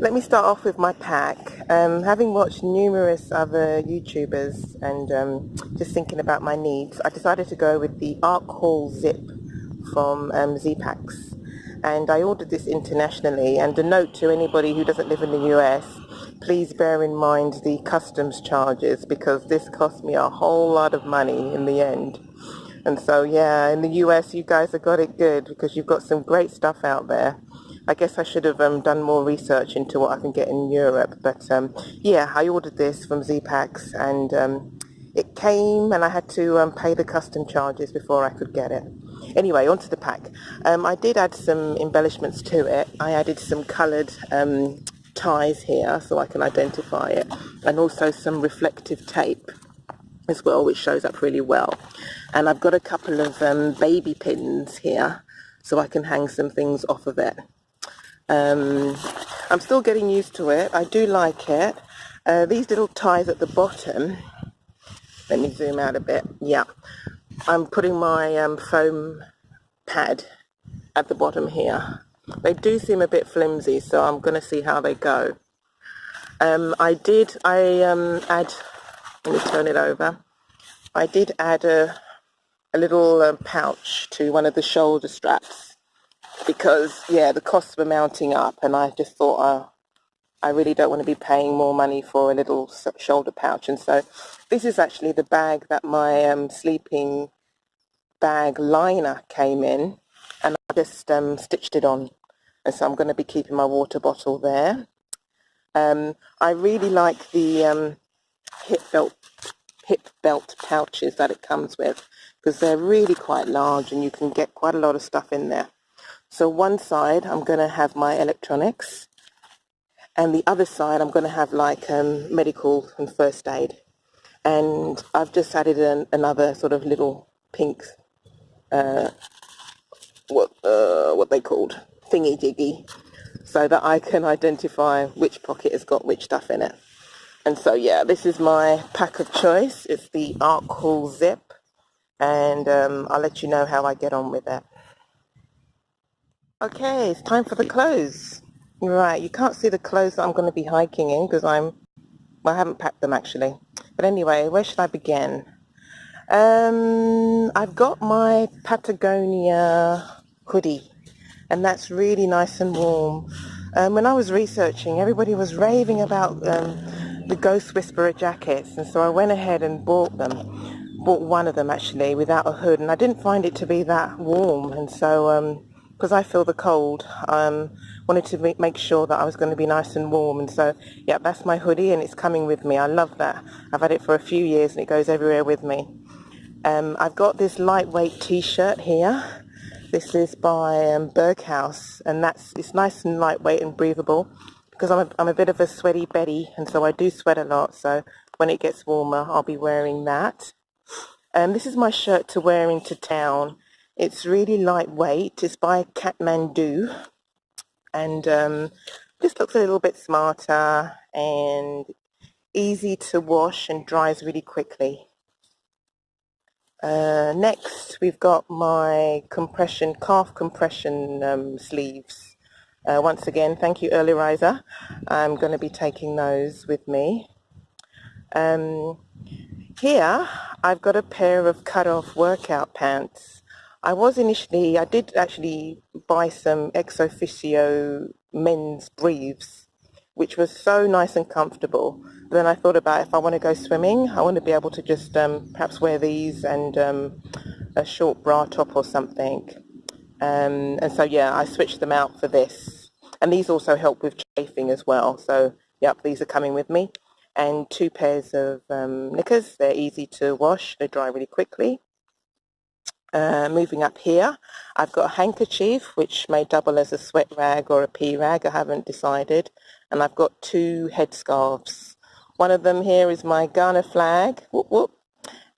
Let me start off with my pack. Having watched numerous other YouTubers and just thinking about my needs, I decided to go with the Arc Haul Zip from Z-Packs. And I ordered this internationally. And a note to anybody who doesn't live in the US, please bear in mind the customs charges, because this cost me a whole lot of money in the end. And so, yeah, in the US, you guys have got it good because you've got some great stuff out there. I guess I should have done more research into what I can get in Europe. But, yeah, I ordered this from Z-Packs and it came and I had to pay the custom charges before I could get it. Anyway, onto the pack. I did add some embellishments to it. I added some coloured ties here so I can identify it, and also some reflective tape as well, which shows up really well. And I've got a couple of baby pins here so I can hang some things off of it. I'm still getting used to it. I do like it. These little ties at the bottom, let me zoom out a bit. Yeah, I'm putting my foam pad at the bottom here. They do seem a bit flimsy, so I'm going to see how they go. I add, let me turn it over. I did add a little pouch to one of the shoulder straps because, yeah, the costs were mounting up and I just thought I really don't want to be paying more money for a little shoulder pouch. And so this is actually the bag that my sleeping bag liner came in, and I just stitched it on. And so I'm going to be keeping my water bottle there. I really like the hip belt pouches that it comes with because they're really quite large and you can get quite a lot of stuff in there. So one side I'm going to have my electronics, and the other side I'm going to have like medical and first aid. And I've just added another sort of little pink what they called thingy jiggy, so that I can identify which pocket has got which stuff in it. And so, yeah, this is my pack of choice. It's the Arc Haul Zip, and I'll let you know how I get on with it. Okay, it's time for the clothes. Right, you can't see the clothes that I'm going to be hiking in because I haven't packed them actually. But anyway, where should I begin? I've got my Patagonia hoodie, and that's really nice and warm. When I was researching, everybody was raving about the Ghost Whisperer jackets, and so I went ahead and bought one of them actually without a hood, and I didn't find it to be that warm. And so because I feel the cold, wanted to make sure that I was going to be nice and warm. And so, yeah, that's my hoodie and it's coming with me. I love that. I've had it for a few years and it goes everywhere with me. I've got this lightweight t-shirt here. This is by Berghaus, and it's nice and lightweight and breathable because I'm a bit of a sweaty Betty, and so I do sweat a lot. So when it gets warmer, I'll be wearing that. This is my shirt to wear into town. It's really lightweight. It's by Kathmandu, and just looks a little bit smarter and easy to wash and dries really quickly. Next, we've got my calf compression sleeves. Once again, thank you, Early Riser. I'm going to be taking those with me. Here, I've got a pair of cut-off workout pants. I did actually buy some ex officio men's briefs, which was so nice and comfortable. Then I thought about if I want to go swimming, I want to be able to just perhaps wear these and a short bra top or something. And so, yeah, I switched them out for this. And these also help with chafing as well. So, yep, these are coming with me. And 2 pairs of knickers. They're easy to wash. They dry really quickly. Moving up here, I've got a handkerchief which may double as a sweat rag or a pee rag. I haven't decided. And I've got 2 headscarves. One of them here is my Ghana flag. Whoop, whoop.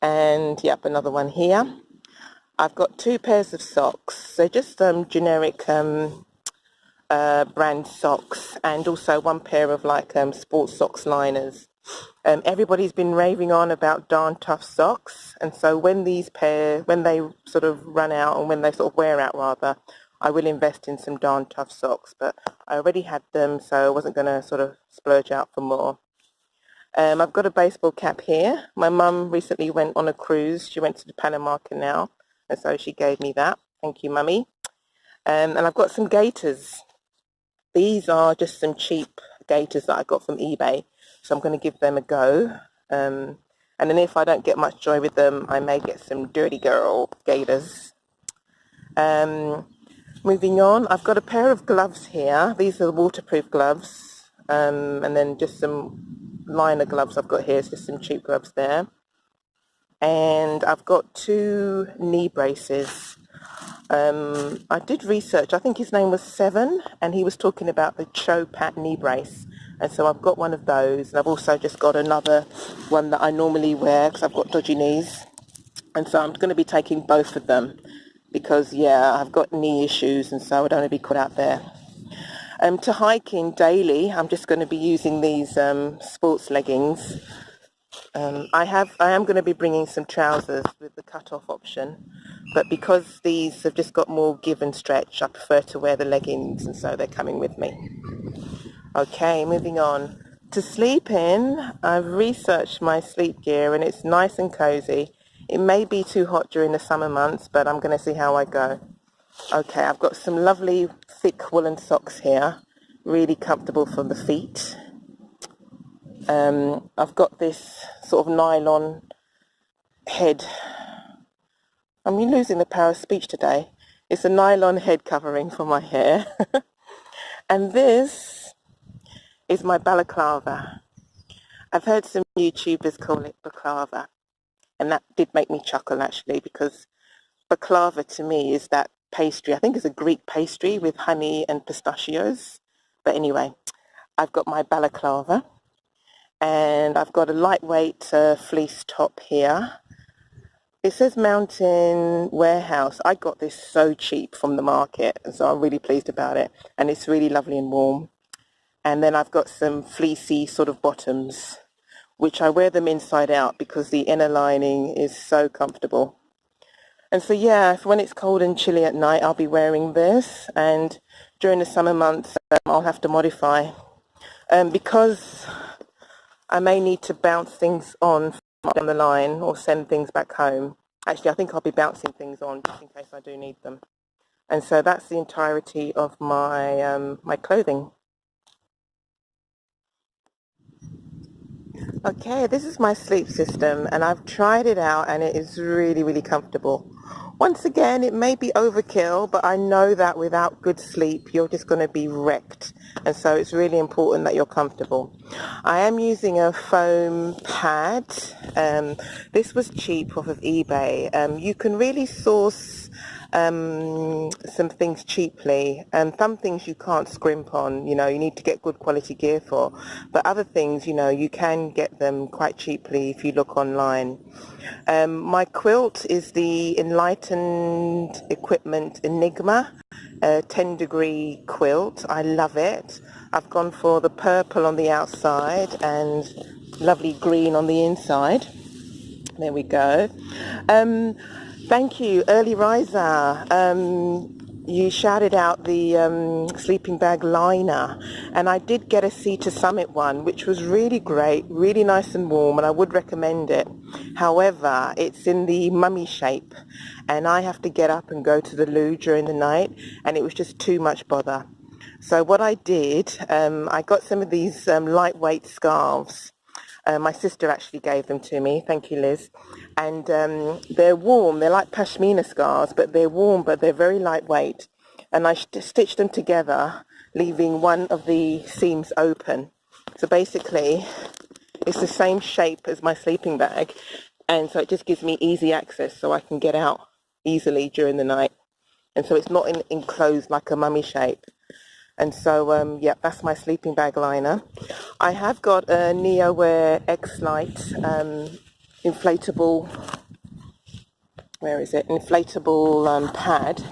And yep, another one here. I've got 2 pairs of socks. They're just generic brand socks, and also 1 pair of like sports socks liners. Everybody's been raving on about darn tough socks, and so when they sort of run out, and when they sort of wear out rather, I will invest in some darn tough socks, but I already had them, so I wasn't going to sort of splurge out for more. I've got a baseball cap here. My mum recently went on a cruise. She went to the Panama Canal, and so she gave me that. Thank you, Mummy. And I've got some gaiters. These are just some cheap gaiters that I got from eBay, so I'm going to give them a go. And then if I don't get much joy with them, I may get some Dirty Girl gaiters. Moving on, I've got a pair of gloves here. These are the waterproof gloves. And then just some liner gloves I've got here. It's just some cheap gloves there. And I've got 2 knee braces. I did research. I think his name was Seven, and he was talking about the Cho Pat knee brace. And so I've got one of those, and I've also just got another one that I normally wear because I've got dodgy knees. And so I'm going to be taking both of them because, yeah, I've got knee issues, and so I don't want to be caught out there. To hiking daily, I'm just going to be using these sports leggings. I am going to be bringing some trousers with the cut-off option, but because these have just got more give and stretch, I prefer to wear the leggings, and so they're coming with me. Okay, moving on. To sleep in, I've researched my sleep gear, and it's nice and cozy. It may be too hot during the summer months, but I'm going to see how I go. Okay, I've got some lovely thick woolen socks here, really comfortable for the feet. I've got this sort of nylon head. I'm losing the power of speech today. It's a nylon head covering for my hair. And this is my balaclava. I've heard some YouTubers call it baklava, and that did make me chuckle actually, because baklava to me is that pastry. I think it's a Greek pastry with honey and pistachios. But anyway, I've got my balaclava. And I've got a lightweight fleece top here. It says Mountain Warehouse. I got this so cheap from the market, and so I'm really pleased about it. And it's really lovely and warm. And then I've got some fleecy sort of bottoms, which I wear them inside out because the inner lining is so comfortable. And so, yeah, when it's cold and chilly at night, I'll be wearing this. And during the summer months, I'll have to modify. Because I may need to bounce things on the line or send things back home. Actually, I think I'll be bouncing things on just in case I do need them. And so that's the entirety of my my clothing. Okay, this is my sleep system, and I've tried it out, and it is really, really comfortable. Once again, it may be overkill, but I know that without good sleep, you're just going to be wrecked. And so it's really important that you're comfortable. I am using a foam pad. This was cheap off of eBay. You can really source some things cheaply, and some things you can't scrimp on, you need to get good quality gear for, but other things, you can get them quite cheaply if you look online. My quilt is the Enlightened Equipment Enigma 10-degree quilt. I love it. I've gone for the purple on the outside and lovely green on the inside. There we go. Thank you, Early Riser. You shouted out the sleeping bag liner, and I did get a Sea to Summit one, which was really great, really nice and warm, and I would recommend it. However, it's in the mummy shape, and I have to get up and go to the loo during the night, and it was just too much bother. So what I did, I got some of these lightweight scarves. My sister actually gave them to me. Thank you, Liz. And they're warm. They're like pashmina scarves, but they're warm, but they're very lightweight. And I stitched them together, leaving one of the seams open. So basically, it's the same shape as my sleeping bag. And so it just gives me easy access so I can get out easily during the night. And so it's not enclosed like a mummy shape. And so, yeah, that's my sleeping bag liner. I have got a NeoWear X-Lite inflatable, where is it? Inflatable pad,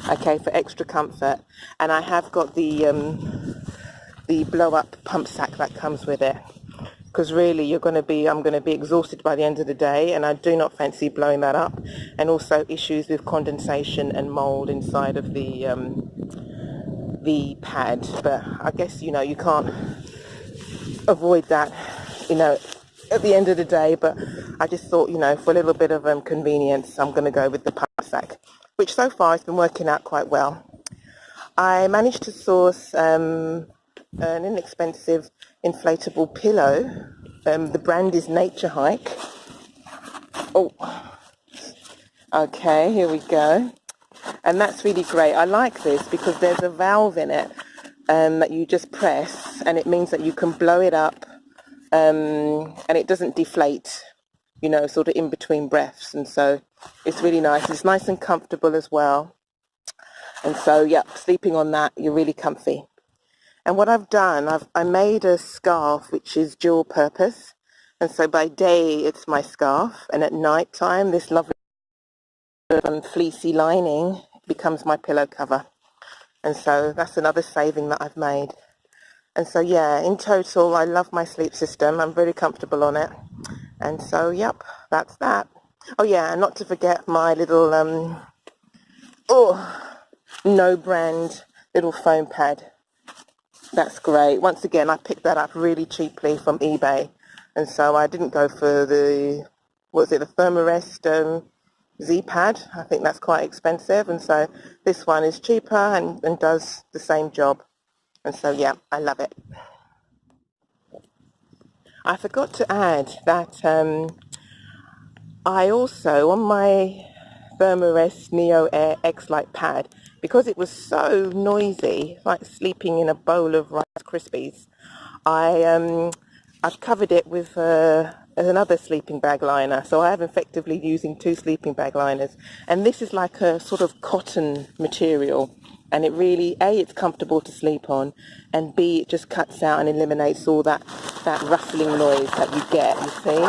okay, for extra comfort. And I have got the blow-up pump sack that comes with it. because really I'm going to be exhausted by the end of the day, and I do not fancy blowing that up. And also issues with condensation and mold inside of the pad. But I guess, you know, you can't avoid that, you know, at the end of the day. But I just thought, you know, for a little bit of convenience, I'm going to go with the pump sack, which so far has been working out quite well. I managed to source an inexpensive inflatable pillow. The brand is Nature Hike. Oh, okay, here we go. And that's really great. I like this because there's a valve in it that you just press, and it means that you can blow it up, and it doesn't deflate, you know, sort of in between breaths. And so it's really nice. It's nice and comfortable as well. And so, yeah, sleeping on that, you're really comfy. And what I've done, I made a scarf which is dual purpose. And so by day, it's my scarf. And at night time, this lovely fleecy lining becomes my pillow cover. And so that's another saving that I've made. And so, yeah, in total, I love my sleep system. I'm very comfortable on it. And so, yep, that's that. Oh, yeah, and not to forget my little, no brand little foam pad. That's great. Once again, I picked that up really cheaply from eBay. And so I didn't go for the Thermarest Z pad. I think that's quite expensive. And so this one is cheaper and does the same job. And so, yeah, I love it. I forgot to add that I also, on my Thermarest Neo Air X-Lite pad, because it was so noisy, like sleeping in a bowl of Rice Krispies, I've covered it with another sleeping bag liner. So I am effectively using 2 sleeping bag liners. And this is like a sort of cotton material. And it really, A, it's comfortable to sleep on, and B, it just cuts out and eliminates all that ruffling noise that you get, you see.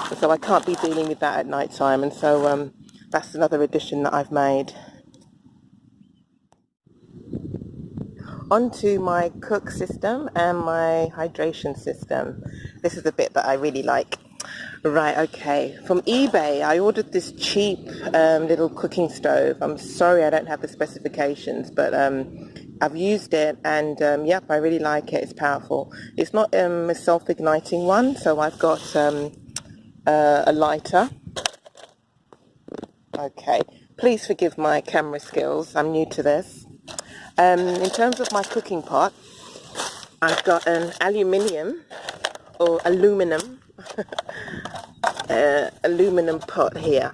And so I can't be dealing with that at night time. And so that's another addition that I've made. Onto my cook system and my hydration system. This is the bit that I really like. Right, okay. From eBay, I ordered this cheap little cooking stove. I'm sorry I don't have the specifications, but I've used it, and yep, I really like it. It's powerful. It's not a self-igniting one, so I've got a lighter. Okay, please forgive my camera skills. I'm new to this. In terms of my cooking pot, I've got an aluminum aluminum pot here.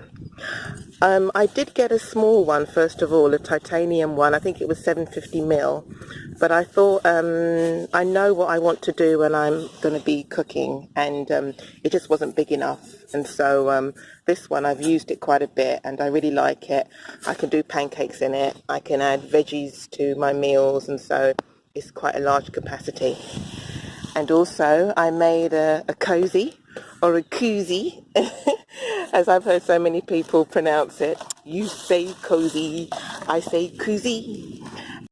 I did get a small one, first of all, a titanium one. I think it was 750 ml. But I thought, I know what I want to do when I'm going to be cooking, and it just wasn't big enough. And so this one, I've used it quite a bit, and I really like it. I can do pancakes in it. I can add veggies to my meals, and so it's quite a large capacity. And also, I made a cozy, or a koozie, as I've heard so many people pronounce it. You say cozy, I say koozie.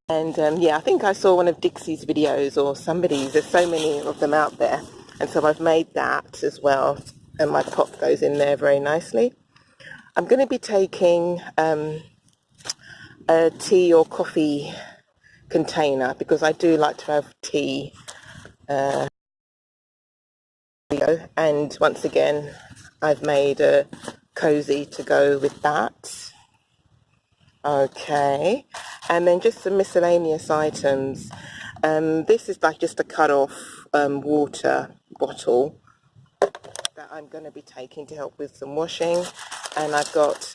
And yeah, I think I saw one of Dixie's videos or somebody's. There's so many of them out there. And so I've made that as well. And my pot goes in there very nicely. I'm going to be taking a tea or coffee container, because I do like to have tea. And once again, I've made a cozy to go with that. Okay, and then just some miscellaneous items. This is like just a cut-off water bottle that I'm going to be taking to help with some washing. And I've got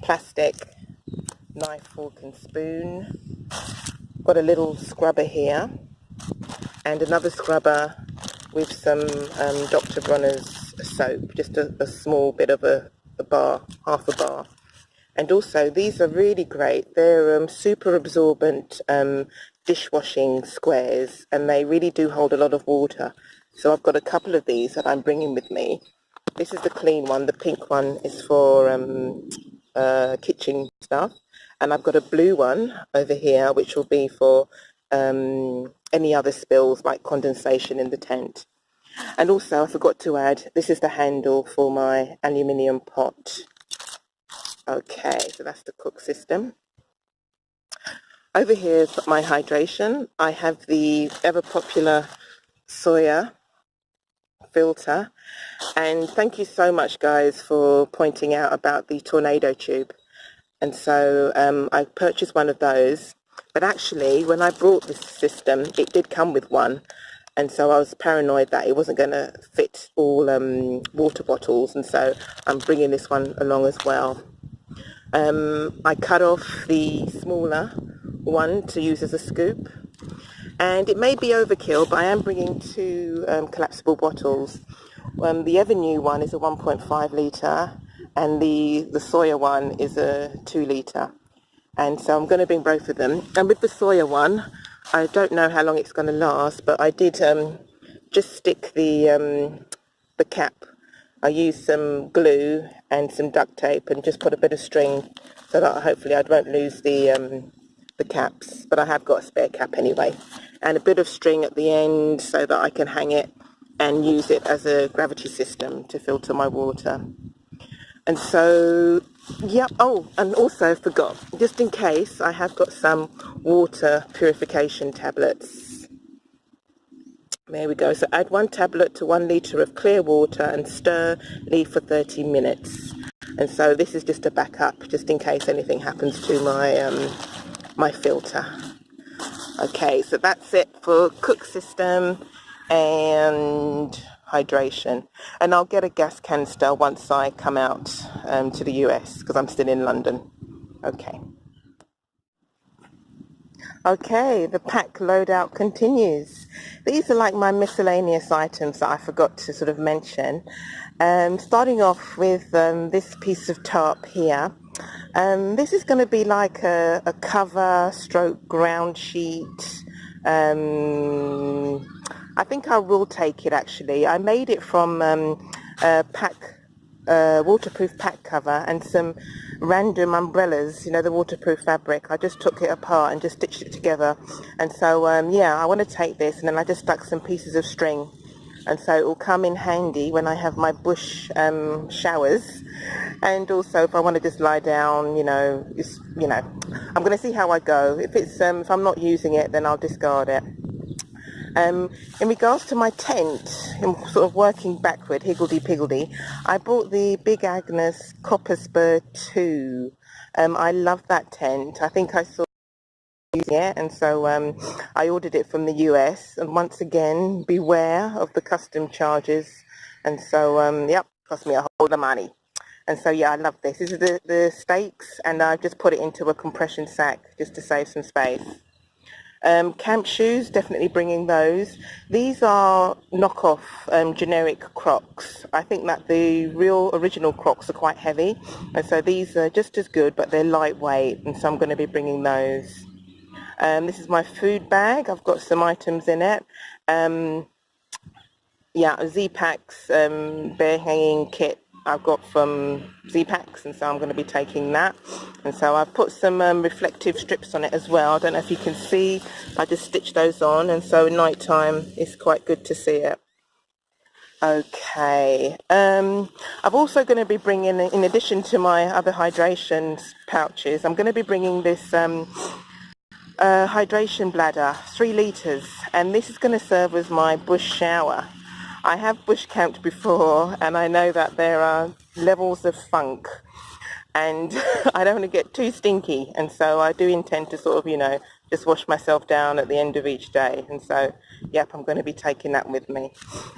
plastic knife, fork and spoon. Got a little scrubber here, and another scrubber with some Dr. Bronner's soap, just a small bit of a bar, half a bar. And also, these are really great. They're super absorbent dishwashing squares, and they really do hold a lot of water. So I've got a couple of these that I'm bringing with me. This is the clean one. The pink one is for kitchen stuff. And I've got a blue one over here, which will be for any other spills like condensation in the tent. And also I forgot to add, this is the handle for my aluminium pot. Okay, so that's the cook system. Over here is my hydration. I have the ever popular soya filter, and thank you so much guys for pointing out about the tornado tube. And so I purchased one of those, but actually when I brought this system it did come with one, and so I was paranoid that it wasn't going to fit all water bottles, and so I'm bringing this one along as well. I cut off the smaller one to use as a scoop, and it may be overkill, but I am bringing two collapsible bottles. The ever new one is a 1.5 litre, and the soya one is a 2 litre. And so I'm going to bring both of them. And with the soya one, I don't know how long it's going to last, but I did just stick the cap. I used some glue and some duct tape and just put a bit of string so that hopefully I won't lose the caps, but I have got a spare cap anyway, and a bit of string at the end so that I can hang it and use it as a gravity system to filter my water. And so, yep. Oh, and also forgot, just in case, I have got some water purification tablets. There we go. So add 1 tablet to 1 litre of clear water and stir, leave for 30 minutes. And so this is just a backup, just in case anything happens to my my filter. Okay, so that's it for cook system and hydration. And I'll get a gas canister once I come out to the US, because I'm still in London. Okay. Okay, the pack loadout continues. These are like my miscellaneous items that I forgot to sort of mention. Starting off with this piece of tarp here. This is going to be like a cover stroke ground sheet. I think I will take it actually. I made it from waterproof pack cover and some random umbrellas, you know, the waterproof fabric. I just took it apart and just stitched it together. And so yeah, I want to take this, and then I just stuck some pieces of string, and so it will come in handy when I have my bush showers. And also if I want to just lie down, you know, I'm going to see how I go. If I'm not using it, then I'll discard it. In regards to my tent, I'm sort of working backward, higgledy-piggledy, I bought the Big Agnes Copper Spur 2. I love that tent. I think I saw using it, and so I ordered it from the US, and once again, beware of the custom charges. And so, yep, cost me a whole lot of money. And so, yeah, I love this. This is the stakes, and I've just put it into a compression sack just to save some space. Camp shoes, definitely bringing those. These are knockoff generic Crocs. I think that the real original Crocs are quite heavy, and so these are just as good, but they're lightweight, and so I'm going to be bringing those. This is my food bag. I've got some items in it. Yeah, Z-Packs bear hanging kit I've got from Z-Packs, and so I'm going to be taking that. And so I've put some reflective strips on it as well. I don't know if you can see, I just stitched those on, and so at night time it's quite good to see it. Okay, I'm also going to be bringing, in addition to my other hydration pouches, I'm going to be bringing this hydration bladder, 3 litres, and this is going to serve as my bush shower. I have bush camped before, and I know that there are levels of funk, and I don't want to get too stinky, and so I do intend to sort of, you know, just wash myself down at the end of each day. And so, yep, I'm going to be taking that with me.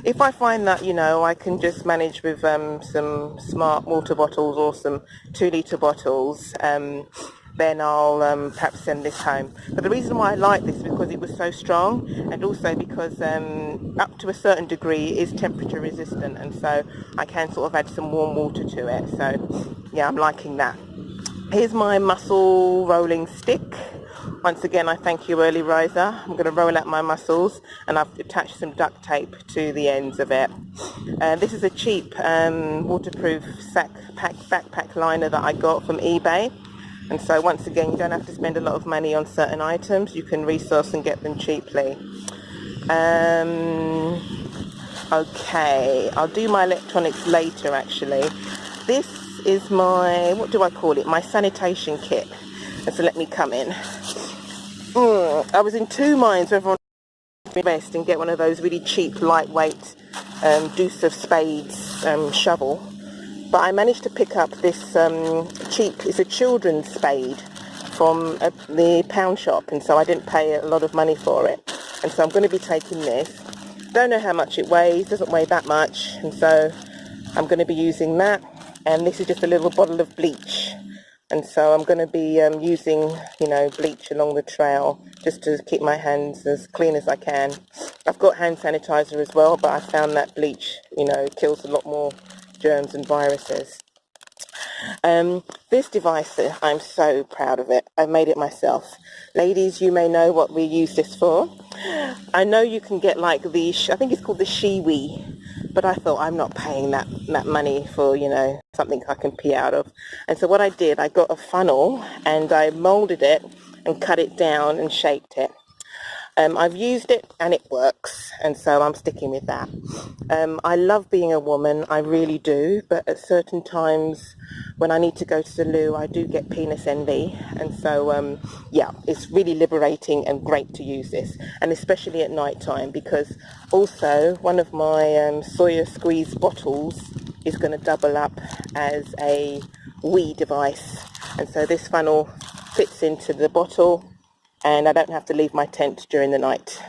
If I find that, you know, I can just manage with some smart water bottles or some 2 litre bottles, then I'll perhaps send this home. But the reason why I like this is because it was so strong, and also because up to a certain degree it is temperature resistant, and so I can sort of add some warm water to it. So yeah, I'm liking that. Here's my mussel rolling stick. Once again, I thank you, Early Riser. I'm going to roll out my mussels, and I've attached some duct tape to the ends of it. This is a cheap waterproof backpack liner that I got from eBay. And so once again, you don't have to spend a lot of money on certain items. You can resource and get them cheaply. Okay, I'll do my electronics later actually. This is my, what do I call it? My sanitation kit. And so let me come in. I was in two minds whether I want to invest and get one of those really cheap, lightweight Deuce of Spades shovel. But I managed to pick up this cheap, it's a children's spade from the pound shop, and so I didn't pay a lot of money for it. And so I'm going to be taking this. Don't know how much it weighs, doesn't weigh that much, and so I'm going to be using that. And this is just a little bottle of bleach, and so I'm going to be using, you know, bleach along the trail just to keep my hands as clean as I can. I've got hand sanitizer as well, but I found that bleach, you know, kills a lot more germs and viruses. This device, I'm so proud of it. I made it myself. Ladies, you may know what we use this for. I know you can get like the, I think it's called the Shiwi, but I thought I'm not paying that money for, you know, something I can pee out of. And so what I did, I got a funnel and I molded it and cut it down and shaped it. I've used it and it works, and so I'm sticking with that. I love being a woman, I really do, but at certain times when I need to go to the loo, I do get penis envy, and so yeah, it's really liberating and great to use this, and especially at night time, because also one of my Sawyer squeeze bottles is going to double up as a wee device, and so this funnel fits into the bottle and I don't have to leave my tent during the night.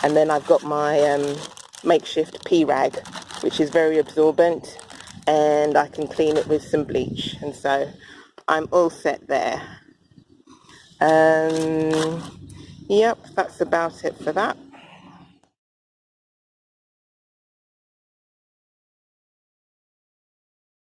And then I've got my makeshift pee rag, which is very absorbent, and I can clean it with some bleach, and so I'm all set there. Yep, that's about it for that.